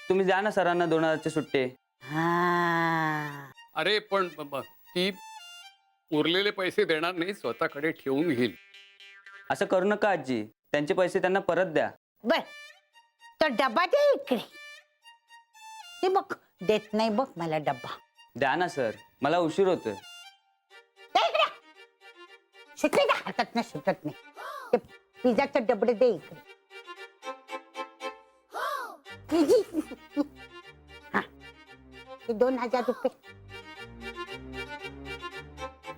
तुम्ही द्या ना सरांना 2000चे सुट्टे. हा अरे पण ती उरलेले पैसे देणार नाही, स्वतःकडे ठेवून घेईल. असं करू नका आजी, त्यांचे पैसे त्यांना परत द्या. बर तो डबा दे इकडे. ते बघ देत नाही बघ मला डब्बा. द्या ना सर, मला उशीर होतोय. दे इकडे. सुटले ना हातात ना सुटत नाही. ते पिझ्झाचं डबडे दे इकडे. हा ते 2000 रुपये.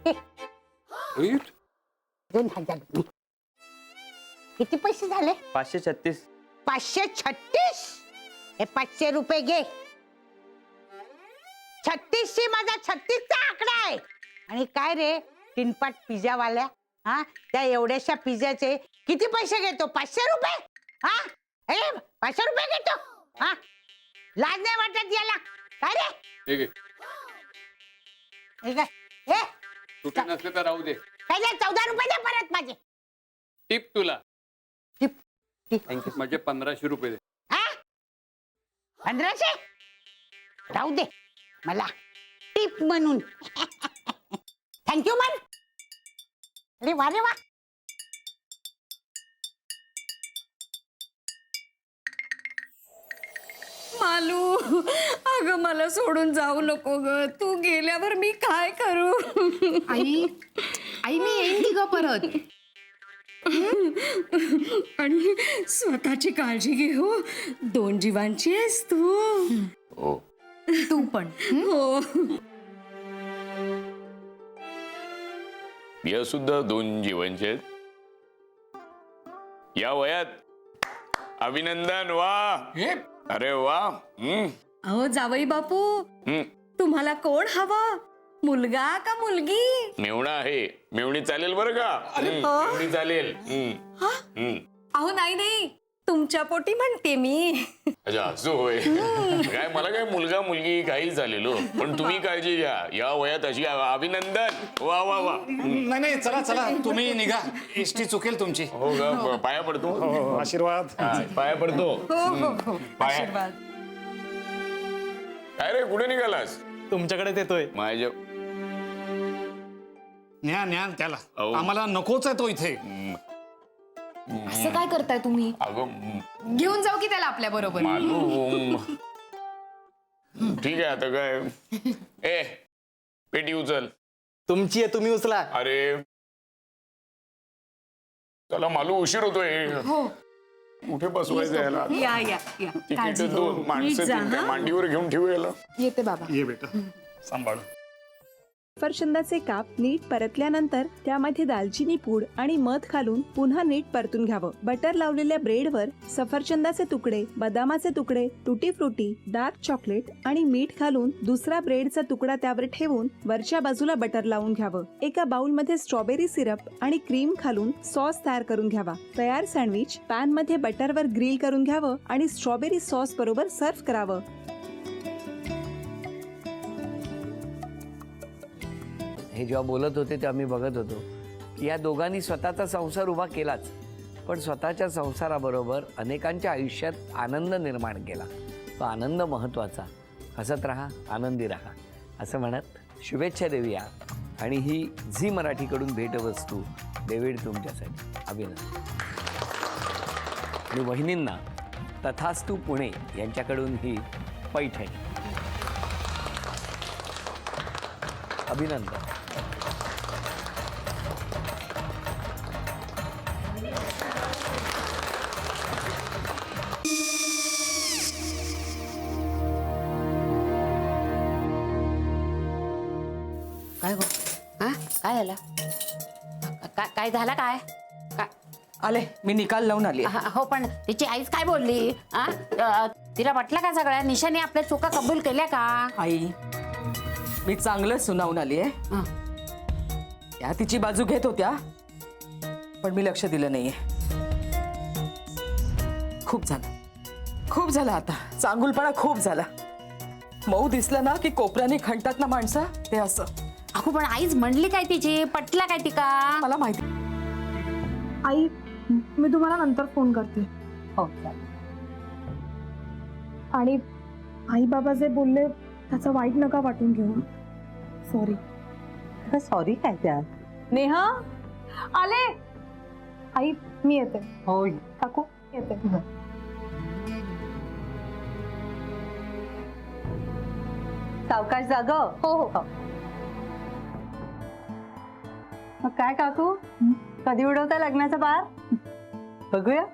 हे, 2000 रुपये. किती पैसे झाले? 536. 536. हे 500 रुपये घे. 36 माझा 36चा आकडा आहे. आणि काय रे तीनपाट पिझ्झा वाल्या, हा त्या एवढ्याशा पिझ्झाचे किती पैसे घेतो? 500 रुपये. हा ए 500 रुपये घेतो. हा लाज नाही वाटत याला? काय रे हे घे. हे काय? हे सुट्टे नसले तर राहू दे. काय झालं? 14 रुपये दे परत माझे. टिप तुला. Tip tip thank you. म्हणजे 1500 रुपये दे. हा 1500 राहू दे मला टिप म्हणून. थँक्यू मन. अरे वा रे वा. मालू, अगं मला सोडून जाऊ नको ग. तू गेल्यावर मी काय करू? आई आई मी येईन की ग परत. आणि स्वतःची काळजी घे हो. 2 जीवांची आहेस तू. हो. तू पण. हो. या सुद्धा 2 जीवांचे आहेत. या वयात अभिनंदन. वा. अरे वा. अहो जावई बापू, हम्म. तुम्हाला कोण हवा? मुलगा का मुलगी? मेवणा आहे. मेवणी चालेल बरं का? मेवणी चालेल. अहो नाही नाही, तुमच्या पोटी म्हणते मी. अच्छा असं होय. काय मला काय मुलगा मुलगी काही झालेलो, पण तुम्ही काळजी घ्या. या वयात अशी अभिनंदन. वा वा वा. नाही नाही चला चला तुम्ही निघा. एसटी चुकेल तुमची. हो ग, पाया पडतो. आशीर्वाद. पाया पडतो. हो हो हो. पाया. आशीर्वाद. काय रे, कुठे निघालास? तुमच्याकडे येतोय. माझ्या न्या न्या त्याला. अहो. आम्हाला नकोच आहे तो इथे. असं काय करताय तुम्ही? अगं घेऊन जाऊ की त्याला आपल्या बरोबर. मालू. ठीक आहे आता काय. ए पेटी उचल. तुमची आहे तुम्ही उचला. अरे चला मालू, उशीर होतोय. हो कुठे बसवायचं याला? या या या. तिकीट 2 माणसं जा, 3 त्या हा. मांडीवर घेऊन ठेवू याला. येते बाबा. ये बेटा सांभाळ. सफरचंदाचे काप नीट परतल्यानंतर त्यामध्ये दालचिनी पूड आणि मध घालून पुन्हा नीट परतून घ्यावं. बटर लावलेल्या ब्रेडवर सफरचंदाचे तुकडे, बदामाचे तुकडे, टुटी फ्रुटी, डार्क चॉकलेट आणि मीठ घालून दुसरा ब्रेडचा तुकडा त्यावर ठेवून वरच्या बाजूला बटर लावून घ्यावं. एका बाउलमध्ये स्ट्रॉबेरी सिरप आणि क्रीम घालून सॉस तयार करून घ्यावा. तयार सँडविच पॅन मध्ये बटरवर ग्रिल करून घ्यावं आणि स्ट्रॉबेरी सॉस बरोबर सर्व्ह करावं. हे जेव्हा बोलत होते तेव्हा मी बघत होतो की या दोघांनी स्वतःचा संसार उभा केलाच, पण स्वतःच्या संसाराबरोबर अनेकांच्या आयुष्यात आनंद निर्माण केला. तो आनंद महत्त्वाचा. हसत राहा, आनंदी राहा असं म्हणत शुभेच्छा देऊया. आणि ही झी मराठीकडून भेटवस्तू डेव्हिड तुमच्यासाठी. अभिनंदन. आणि वहिनींना तथास्तू पुणे यांच्याकडून ही पैठणी. अभिनंदन. काय गो? हा काय झालं? काय झालं? काय आले मी निकाल लावून आली. हो पण तिची आईच काय बोलली? तिला वाटलं का सगळ्या निशाने आपल्या चुका कबूल केल्या का? आई मी चांगलं सुनावून आली आहे. त्या तिची बाजू घेत होत्या पण मी लक्ष दिलं नाहीये. खूप झालं आता. चांगुलपणा खूप झाला. मऊ दिसलं ना की कोपऱ्याने खणतात ना माणसं, ते असं. अगो पण आईच म्हणली काय तिची? पटला काय ती का? मला माहिती. आई मी तुम्हाला नंतर फोन करते. हो आणि आई बाबा जे बोलले त्याचा वाईट नका वाटून घेऊ. सॉरी. सॉरी काय त्यात? नेहा आले. आई मी येते. होय. काकू येते. सावकाश जाग. हो हो. मग काय काकू, कधी उडवता लग्नाचा बार? बघूया.